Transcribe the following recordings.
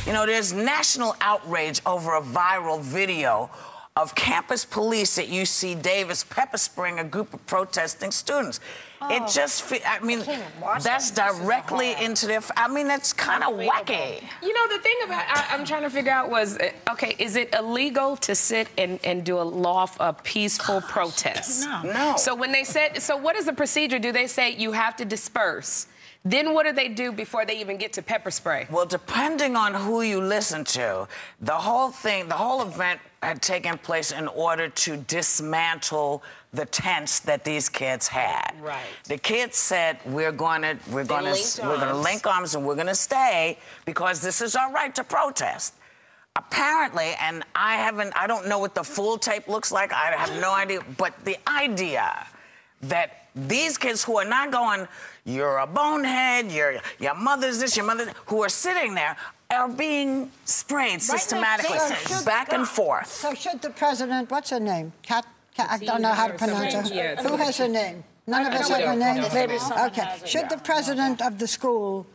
You know, there's national outrage over a viral video of campus police at UC Davis pepper spraying a group of protesting students. It just, I mean, that's directly into their, I mean, that's kind of wacky. You know, the thing about, I'm trying to figure out was, okay, is it illegal to sit and do a peaceful protest? No. So when they said, so what is the procedure? Do they say you have to disperse? Then what do they do before they even get to pepper spray? Well, depending on who you listen to, the whole event had taken place in order to dismantle the tents that these kids had. Right. The kids said, we're gonna link arms and we're gonna stay because this is our right to protest. Apparently, and I don't know what the full tape looks like, I have no idea, but the idea that these kids who are not going, you're a bonehead, your mother's this, your mother, who are sitting there, are being sprayed systematically, back and forth. So should the president, what's her name? I don't know how to pronounce her. Who has her name? None of us have her name? Okay. Should the president of the school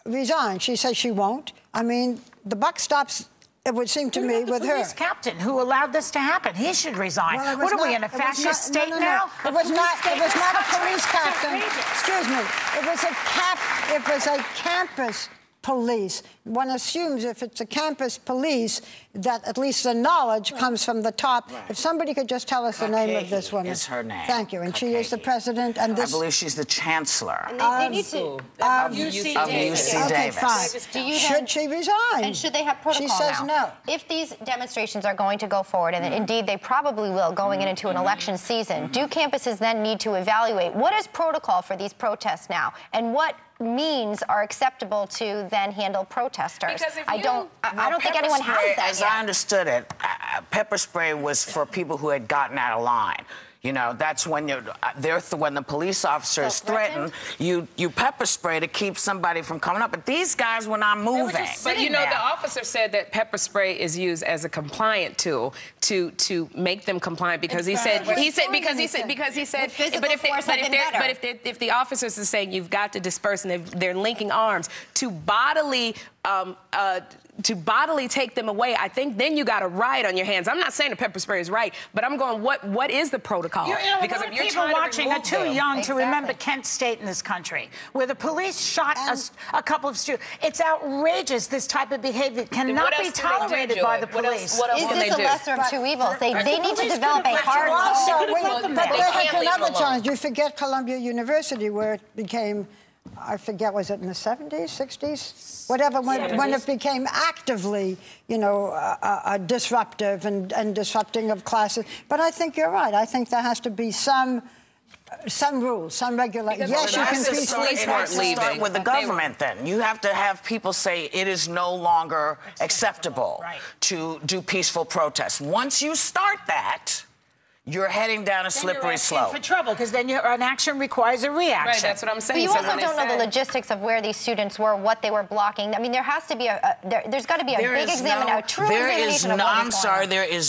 resign? She says she won't. I mean, the buck stops, it would seem to me, with her. The police captain who allowed this to happen, he should resign. Well, what are we, in a fascist state now? It was not a police captain. Excuse me. It was a campus police. One assumes if it's a campus police that at least the knowledge comes from the top. Right. If somebody could just tell us the name of this woman. Is her name. Thank you. And she is the president. And this, I believe she's the chancellor of UC Davis. Okay, fine. Should she resign? And should they have protocol She says no. If these demonstrations are going to go forward, and indeed they probably will, going into an election season, do campuses then need to evaluate what is protocol for these protests now, and what means are acceptable to then handle protesters? I don't think anyone has that As yet. I understood it, pepper spray was for people who had gotten out of line. You know, that's when when the police officer is threatened, you pepper spray to keep somebody from coming up. But these guys were not moving. But you know, the officer said that pepper spray is used as a compliant tool to make them compliant because he said but if the officers are saying you've got to disperse and they're linking arms to bodily take them away, I think then you got a riot on your hands. I'm not saying the pepper spray is right, but I'm going, what is the protocol? Because if people watching are too young to remember Kent State in this country, where the police shot a couple of students. It's outrageous, this type of behavior cannot be tolerated by the police. Is this a lesser of two evils? They need to develop a hard But they had another challenge. You forget Columbia University, where it became, I forget, was it in the 70s, 60s? Whatever, when it became actively, you know, disruptive and disrupting of classes. But I think you're right. I think there has to be some rules, some regulation. Yes, you can peacefully start with the government then. You have to have people say it is no longer acceptable to do peaceful protests. Once you start that, you're heading down a slippery slope. For trouble, because then an action requires a reaction. Right, that's what I'm saying. But you also don't know the logistics of where these students were, what they were blocking. I mean, there has to be there's got to be a big examination, a true examination of what was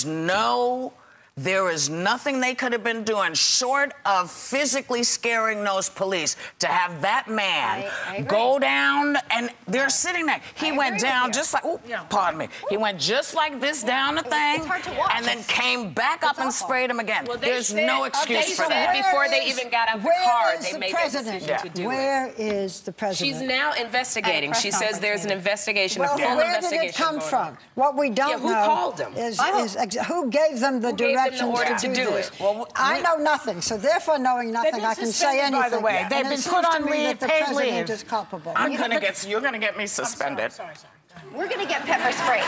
going on. There is nothing they could have been doing short of physically scaring those police to have that man go down, and they're sitting there. He went down just like, pardon me. He went just like this down the thing, and then came back up and sprayed him again. There's no excuse for that. Before they even got out the car, they made that decision to do it. Where is the president? She's now investigating. She says there's an investigation, a full investigation. Where did it come from? What we don't know who called them? Is who gave them the directions to do this. Well, I know nothing, so therefore knowing nothing, I can say anything. By the way, they've been put on leave, paid leave. The president is culpable. You're going to get me suspended. We're going to get pepper sprayed.